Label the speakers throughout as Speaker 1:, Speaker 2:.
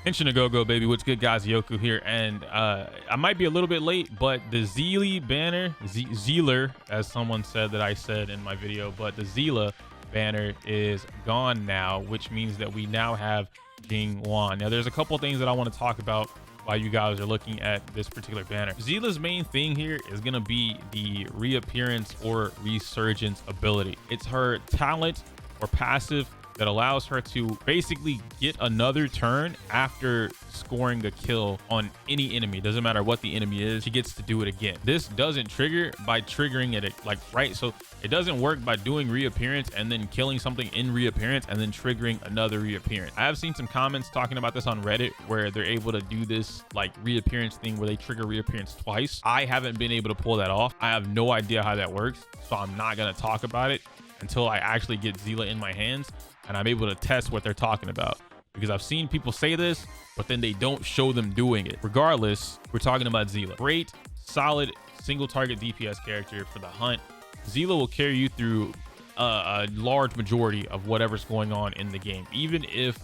Speaker 1: Henshin go go baby, what's good guys? Yoku here, and I might be a little bit late, but the Seele Banner, Zealer, as someone said that I said in my video, but the Seele Banner is gone now, which means that we now have Jing Yuan. Now there's a couple things that I want to talk about while you guys are looking at this particular banner. Seele's main thing here is going to be the reappearance or resurgence ability. It's her talent or passive that allows her to basically get another turn after scoring a kill on any enemy. Doesn't matter what the enemy is, she gets to do it again. This doesn't trigger by triggering it like right, so it doesn't work by doing reappearance and then killing something in reappearance and then triggering another reappearance. I have seen some comments talking about this on Reddit where they're able to do this like reappearance thing where they trigger reappearance twice. I haven't been able to pull that off. I have no idea how that works, so I'm not going to talk about it until I actually get Seele in my hands and I'm able to test what they're talking about, because I've seen people say this but then they don't show them doing it. Regardless, we're talking about Seele. Great, solid single target DPS character for the hunt. Seele will carry you through a large majority of whatever's going on in the game, even if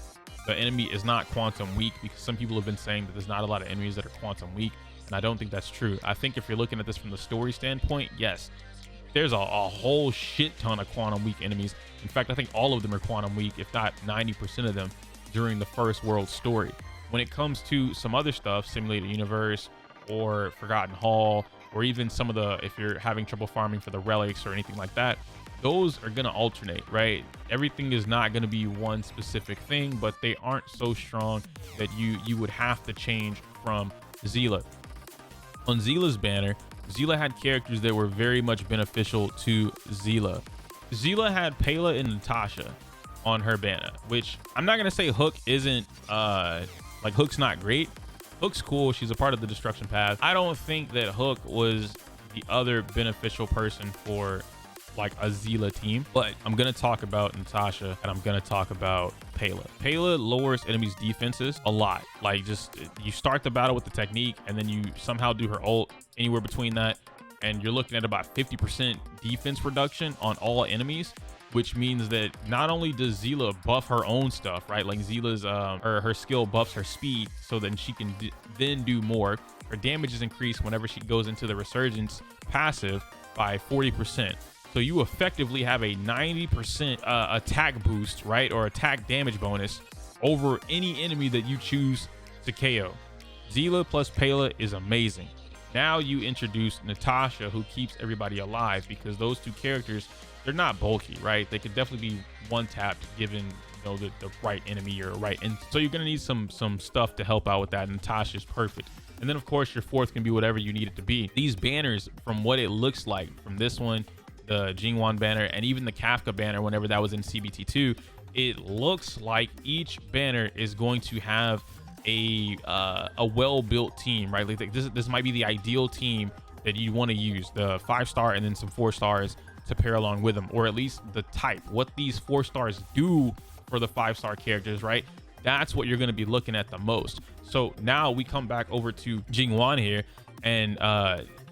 Speaker 1: the enemy is not quantum weak, because some people have been saying that there's not a lot of enemies that are quantum weak, and I don't think that's true. I think if you're looking at this from the story standpoint, yes, there's a whole shit ton of quantum weak enemies. In fact, I think all of them are quantum weak, if not 90% of them during the first world story. When it comes to some other stuff, Simulated Universe or Forgotten Hall, or even some of the, if you're having trouble farming for the relics or anything like that, those are gonna alternate, right? Everything is not gonna be one specific thing, but they aren't so strong that you would have to change from Seele. On Seele's banner, Seele had characters that were very much beneficial to Seele. Seele had Pela and Natasha on her banner, which I'm not gonna say Hook isn't like Hook's not great. Hook's cool, she's a part of the destruction path. I don't think that Hook was the other beneficial person for like a Seele team, but I'm gonna talk about Natasha and I'm gonna talk about Pela. Pela lowers enemies' defenses a lot. Like, just you start the battle with the technique and then you somehow do her ult, anywhere between that, and you're looking at about 50% defense reduction on all enemies, which means that not only does Seele buff her own stuff, right? Like Seele's her skill buffs her speed, so then she can then do more. Her damage is increased whenever she goes into the resurgence passive by 40%. So you effectively have a 90% attack boost, right? Or attack damage bonus over any enemy that you choose to KO. Seele plus Pela is amazing. Now you introduce Natasha, who keeps everybody alive, because those two characters, they're not bulky, right? They could definitely be one tapped given, you know, the right enemy or right. And so you're gonna need some stuff to help out with that. Natasha's perfect. And then of course your fourth can be whatever you need it to be. These banners, from what it looks like from this one, the Jing Yuan banner, and even the Kafka banner whenever that was in CBT2, it looks like each banner is going to have a well-built team, right? Like this might be the ideal team that you want to use, the 5-star and then some 4 stars to pair along with them, or at least the type, what these 4 stars do for the 5-star characters, right? That's what you're going to be looking at the most. So now we come back over to Jing Yuan here, and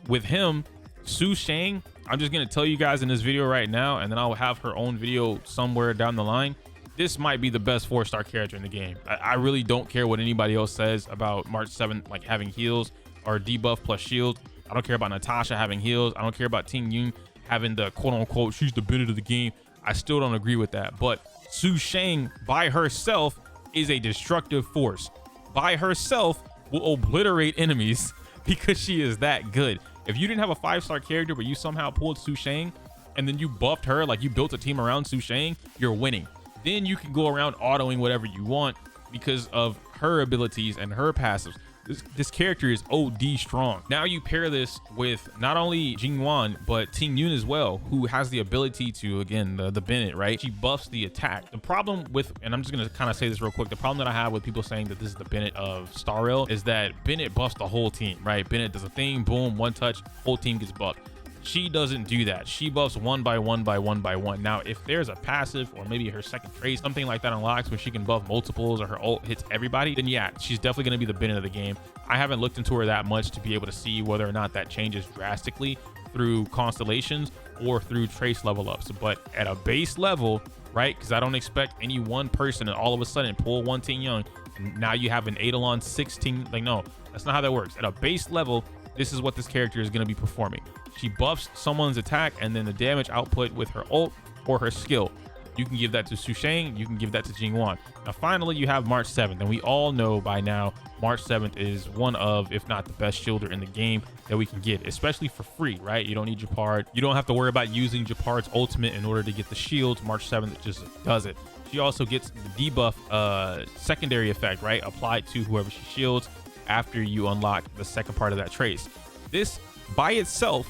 Speaker 1: with him, Su Shang, I'm just going to tell you guys in this video right now, and then I'll have her own video somewhere down the line. This might be the best 4-star character in the game. I really don't care what anybody else says about March 7th, like having heals or debuff plus shield. I don't care about Natasha having heals. I don't care about Ting Yun having the quote unquote, she's the Bennett of the game. I still don't agree with that. But Su Shang by herself is a destructive force. By herself will obliterate enemies because she is that good. If you didn't have a 5-star character, but you somehow pulled Su Shang and then you buffed her, like you built a team around Su Shang, you're winning. Then you can go around autoing whatever you want because of her abilities and her passives. This character is OD strong. Now you pair this with not only Jing Yuan, but Ting Yun as well, who has the ability to, again, the Bennett, right? She buffs the attack. The problem with, and I'm just gonna kind of say this real quick, the problem that I have with people saying that this is the Bennett of Star Rail is that Bennett buffs the whole team, right? Bennett does a thing, boom, one touch, whole team gets buffed. She doesn't do that. She buffs one by one by one by one. Now, if there's a passive or maybe her second trait, something like that unlocks where she can buff multiples or her ult hits everybody, then yeah, she's definitely going to be the Bennett of the game. I haven't looked into her that much to be able to see whether or not that changes drastically through constellations or through trace level ups. But at a base level, right? Because I don't expect any one person to all of a sudden pull one Ting Young and now you have an Eidolon 16. Like, no, that's not how that works. At a base level, this is what this character is going to be performing. She buffs someone's attack and then the damage output with her ult or her skill. You can give that to Su Shang, you can give that to Jing Yuan. Now, finally, you have March 7th, and we all know by now March 7th is one of, if not the best shielder in the game that we can get, especially for free, right? You don't need Japard. You don't have to worry about using Japard's ultimate in order to get the shields. March 7th just does it. She also gets the debuff secondary effect, right? Applied to whoever she shields after you unlock the second part of that trace. This by itself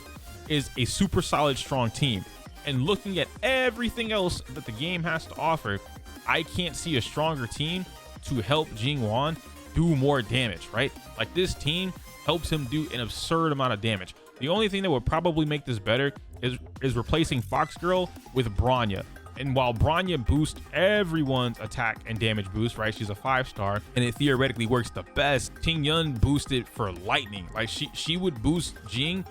Speaker 1: is a super solid, strong team. And looking at everything else that the game has to offer, I can't see a stronger team to help Jing Yuan do more damage, right? Like, this team helps him do an absurd amount of damage. The only thing that would probably make this better is replacing Fox Girl with Bronya. And while Bronya boosts everyone's attack and damage boost, right? She's a 5-star and it theoretically works the best. Ting Yun boosted for lightning. Like, she would boost Jing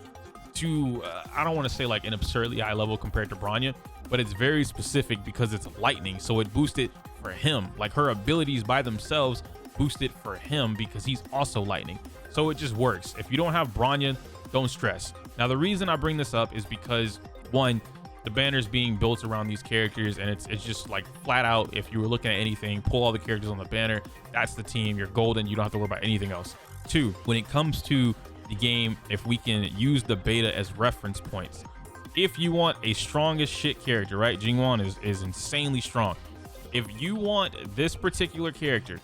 Speaker 1: to I don't want to say like an absurdly high level compared to Bronya, but it's very specific because it's lightning, so it boosted for him. Like, her abilities by themselves boosted for him because he's also lightning, so it just works. If you don't have Bronya, don't stress. Now, the reason I bring this up is because, one, the banner's being built around these characters, and it's just like flat out, if you were looking at anything, pull all the characters on the banner, that's the team. You're golden. You don't have to worry about anything else. Two, when it comes to the game, if we can use the beta as reference points, if you want a strongest shit character, right? Jing Yuan is insanely strong. If you want this particular character,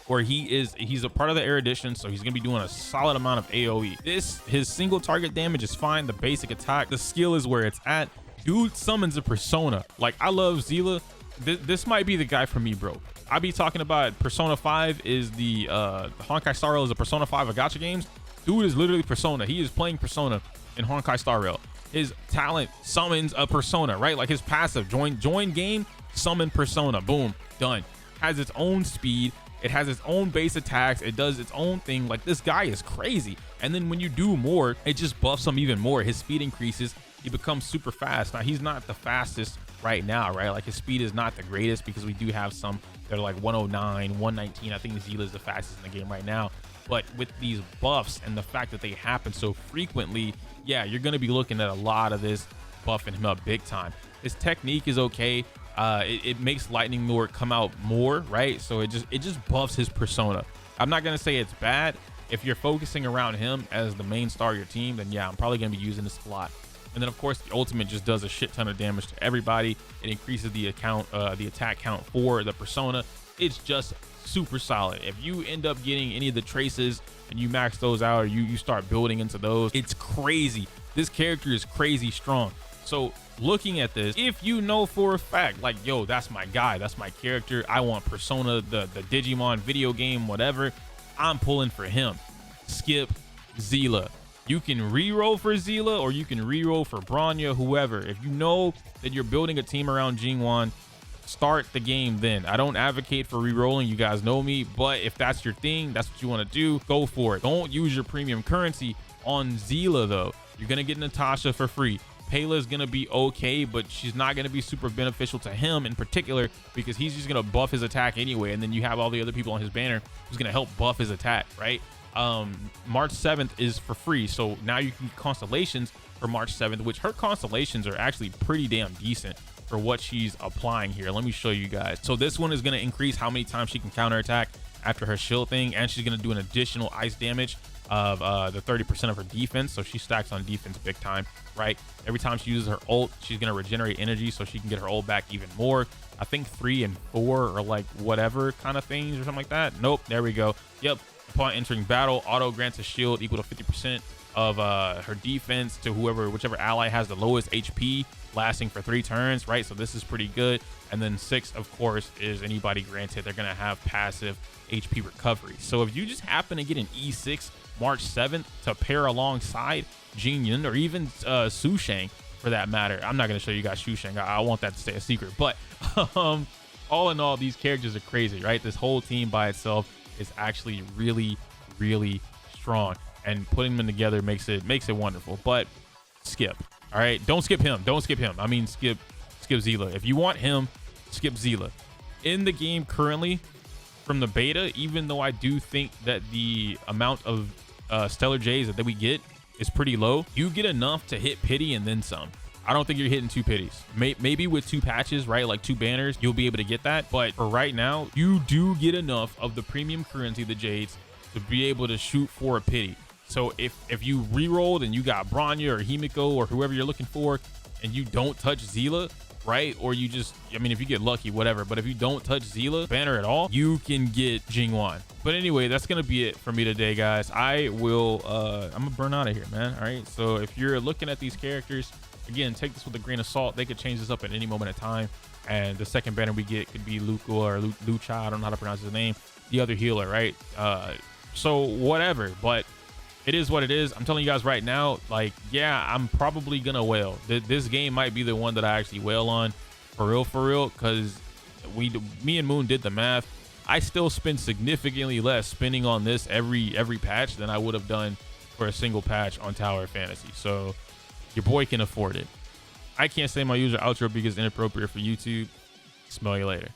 Speaker 1: where he's a part of the Air Edition, so he's gonna be doing a solid amount of AoE. His single target damage is fine. The basic attack, the skill is where it's at. Dude summons a persona. Like, I love Seele. This might be the guy for me, bro. I be talking about Persona 5 is the Honkai Star Rail is a Persona 5 of gacha games. Dude is literally Persona. He is playing Persona in Honkai Star Rail. His talent summons a persona, right? Like, his passive, join game, summon persona, boom, done. Has its own speed. It has its own base attacks. It does its own thing. Like, this guy is crazy. And then when you do more, it just buffs him even more. His speed increases. He becomes super fast. Now, he's not the fastest right now, right? Like, his speed is not the greatest because we do have some that are like 109, 119. I think Seele is the fastest in the game right now. But with these buffs and the fact that they happen so frequently, yeah, you're going to be looking at a lot of this buffing him up big time. His technique is okay. It makes lightning lord come out more, right? So it just buffs his persona. I'm not going to say it's bad. If you're focusing around him as the main star of your team, then yeah, I'm probably going to be using this a lot. And then, of course, the ultimate just does a shit ton of damage to everybody. It increases the attack count for the persona. It's just super solid. If you end up getting any of the traces and you max those out, or you start building into those, it's crazy. This character is crazy strong. So looking at this, if you know for a fact, like, yo, that's my guy, that's my character, I want Persona, the Digimon video game, whatever, I'm pulling for him. Skip Seele. You can re-roll for Seele, or you can re-roll for Bronya, whoever. If you know that you're building a team around Jing Yuan, start the game then. I don't advocate for re-rolling, you guys know me, but if that's your thing, that's what you want to do, go for it. Don't use your premium currency on Seele though. You're gonna get Natasha for free. Pela is gonna be okay, but she's not gonna be super beneficial to him in particular because he's just gonna buff his attack anyway, and then you have all the other people on his banner who's gonna help buff his attack, right? March 7th is for free, so now you can get constellations for March 7th, which her constellations are actually pretty damn decent for what she's applying here. Let me show you guys. So this one is going to increase how many times she can counterattack after her shield thing, and she's going to do an additional ice damage of the 30% of her defense, so she stacks on defense big time, right? Every time she uses her ult, she's going to regenerate energy, so she can get her ult back even more. I think 3 and 4 are like whatever kind of things or something like that. Nope, there we go. Yep. Upon entering battle, auto grants a shield equal to 50% of her defense to whichever ally has the lowest HP, lasting for 3 turns, right? So this is pretty good. And then 6, of course, is anybody granted they're gonna have passive HP recovery. So if you just happen to get an E6 March 7th to pair alongside Jing Yuan, or even Su Shang for that matter, I'm not gonna show you guys Su Shang, I want that to stay a secret, but all in all, these characters are crazy, right? This whole team by itself is actually really, really strong, and putting them together makes it wonderful. But skip, all right? Don't skip him. Don't skip him. I mean, skip Seele. If you want him, skip Seele. In the game currently, from the beta, even though I do think that the amount of stellar J's that we get is pretty low, you get enough to hit pity and then some. I don't think you're hitting 2 pities. Maybe with 2 patches, right? Like 2 banners, you'll be able to get that. But for right now, you do get enough of the premium currency, the Jades, to be able to shoot for a pity. So if you re-rolled and you got Bronya or Himiko or whoever you're looking for, and you don't touch Seele, right? Or you just, I mean, if you get lucky, whatever. But if you don't touch Seele banner at all, you can get Jing Yuan. But anyway, that's going to be it for me today, guys. I'm going to burn out of here, man. All right. So if you're looking at these characters, again, take this with a grain of salt. They could change this up at any moment in time. And the second banner we get could be Luca or Lucha. I don't know how to pronounce his name. The other healer, right? So whatever. But it is what it is. I'm telling you guys right now, like, yeah, I'm probably going to wail. This game might be the one that I actually wail on for real, because me and Moon did the math. I still spend significantly less spending on this every patch than I would have done for a single patch on Tower of Fantasy. So your boy can afford it. I can't say my user outro because it's inappropriate for YouTube. Smell you later.